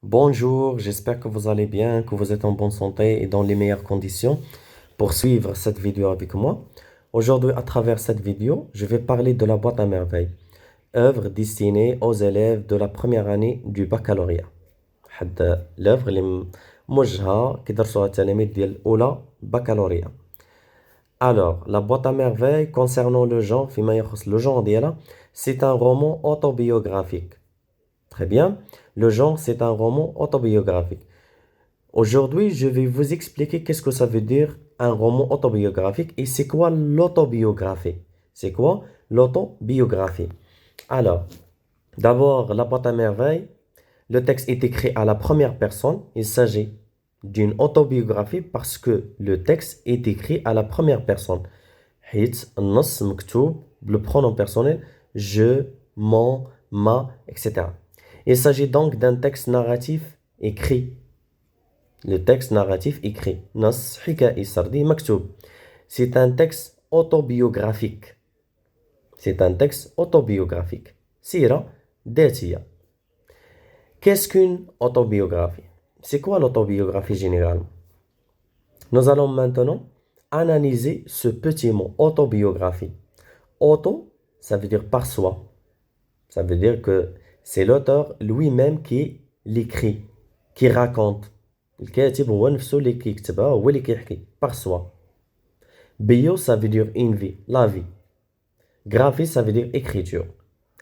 Bonjour, j'espère que vous allez bien, que vous êtes en bonne santé et dans les meilleures conditions pour suivre cette vidéo avec moi. Aujourd'hui, à travers cette vidéo, je vais parler de la boîte à merveilles, œuvre destinée aux élèves de la première année du baccalauréat. L'œuvre اللي موجهة كيدرسوها التلاميذ ديال أولى baccalauréat. Alors, la boîte à merveilles concernant le genre, فيما يخص le genre ديالها, c'est un roman autobiographique. Très bien. Le genre, c'est un roman autobiographique. Aujourd'hui, je vais vous expliquer qu'est-ce que ça veut dire un roman autobiographique et c'est quoi l'autobiographie. C'est quoi l'autobiographie? Alors, d'abord, la boîte à merveille. Le texte est écrit à la première personne. Il s'agit d'une autobiographie parce que le texte est écrit à la première personne. حيت النص مكتوب le pronom personnel je, mon, ma, etc. Il s'agit donc d'un texte narratif écrit. Le texte narratif écrit. نص حكائي سردي مكتوب. C'est un texte autobiographique. C'est un texte autobiographique. سيرة ذاتية. Qu'est-ce qu'une autobiographie? C'est quoi l'autobiographie généralement? Nous allons maintenant analyser ce petit mot autobiographie. Auto, ça veut dire par soi. Ça veut dire que c'est l'auteur lui-même qui l'écrit, qui raconte. الكاتب هو نفسه اللي كيكتبها هو اللي كيحكي par soi. Bio, ça veut dire une vie, la vie. Graphie, ça veut dire écriture.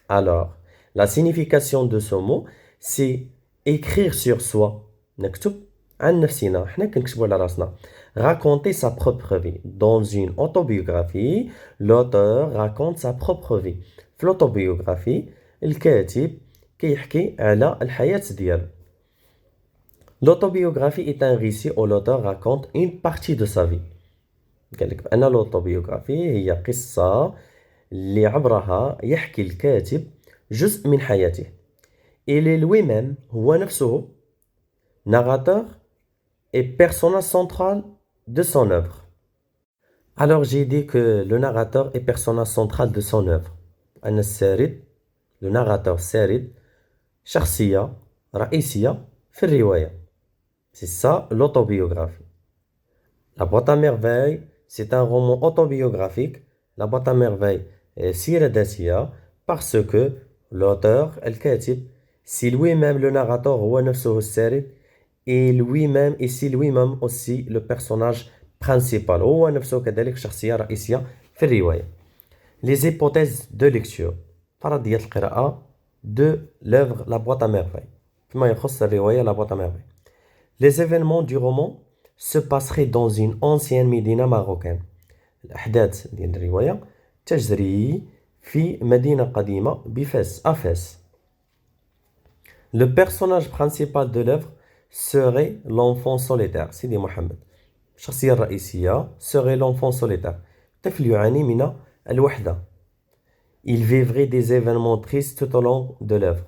Alors, la signification de ce mot, c'est écrire sur soi. نكتب عن نفسنا، احنا كنكتبوا على راسنا. Raconter sa propre vie. Dans une autobiographie, l'auteur raconte sa propre vie. في l'autobiographie, الكاتب كيحكي على الحياة ديالو. L'autobiographie est un récit où l'auteur raconte une partie de sa vie. قال لك بأن l'autobiographie هي قصة اللي عبرها يحكي الكاتب جزء من حياته. Il est lui-même هو نفسه narrateur et personnage central de son œuvre. Alors j'ai dit que le narrateur est personnage central de son œuvre. أن السارد le narrateur سارد شخصية رئيسية في الرواية. C'est ça l'autobiographie. La boîte à merveilles, c'est un roman autobiographique. La boîte à merveilles est سيرة ذاتية parce que l'auteur الكاتب c'est lui-même le narrateur هو نفسه السارد et lui-même et c'est lui-même aussi le personnage principal هو نفسه كذلك شخصية رئيسية في الرواية. Les hypothèses de lecture. فرضية القراءة de l'œuvre La boîte à merveilles. فيما يخص الرواية La boîte à merveilles. Les événements du roman se passeraient dans une ancienne médina marocaine. الأحداث ديال الرواية تجري في مدينة قديمة بفاس أفاس. Le personnage principal de l'œuvre serait l'enfant solitaire سيدي محمد. الشخصية الرئيسية serait l'enfant solitaire. طفل يعاني من الوحدة. Il vivrait des événements tristes tout au long de l'œuvre.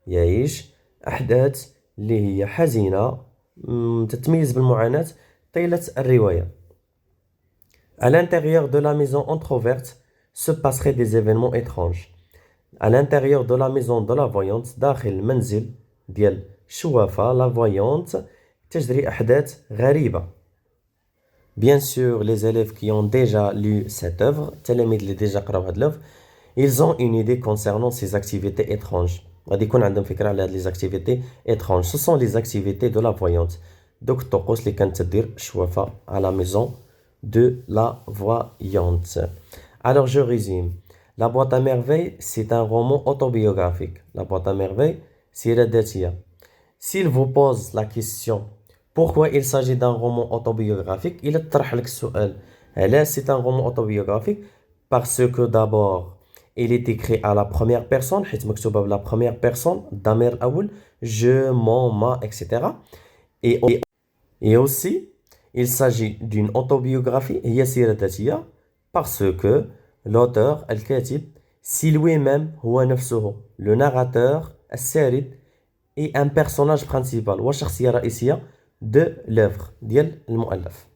يعيش أحداث اللي هي حزينة تتميز بالمعاناة طيلة الرواية. À l'intérieur de la maison entrouverte se passeraient des événements étranges. À l'intérieur de la maison de la voyante داخل المنزل ديال شوافة la voyante تجري أحداث غريبة. Bien sûr, les élèves qui ont déjà lu cette œuvre, التلاميذ اللي déjà قراو هاد l'œuvre, ils ont une idée concernant ces activités étranges. غادي يكون عندهم فكرة على هاد les activités étranges. Ce sont les activités de la voyante. دوك الطقوس اللي كانت تدير شوافة à la maison de la voyante. Alors je résume. La boîte à merveilles, c'est un roman autobiographique. La boîte à merveilles, c'est la ذاتية. S'il vous pose la question pourquoi il s'agit d'un roman autobiographique, il طرح لك السؤال علاش c'est un roman autobiographique parce que d'abord il est écrit à la première personne حيت مكتوبة بلا première personne الضمير الأول je, mon, ma, etc. Et aussi il s'agit d'une autobiographie هي سيرة ذاتية parce que l'auteur الكاتب c'est lui-même هو نفسه le narrateur السارد et un personnage principal وشخصية رئيسية de l'œuvre ديال المؤلف.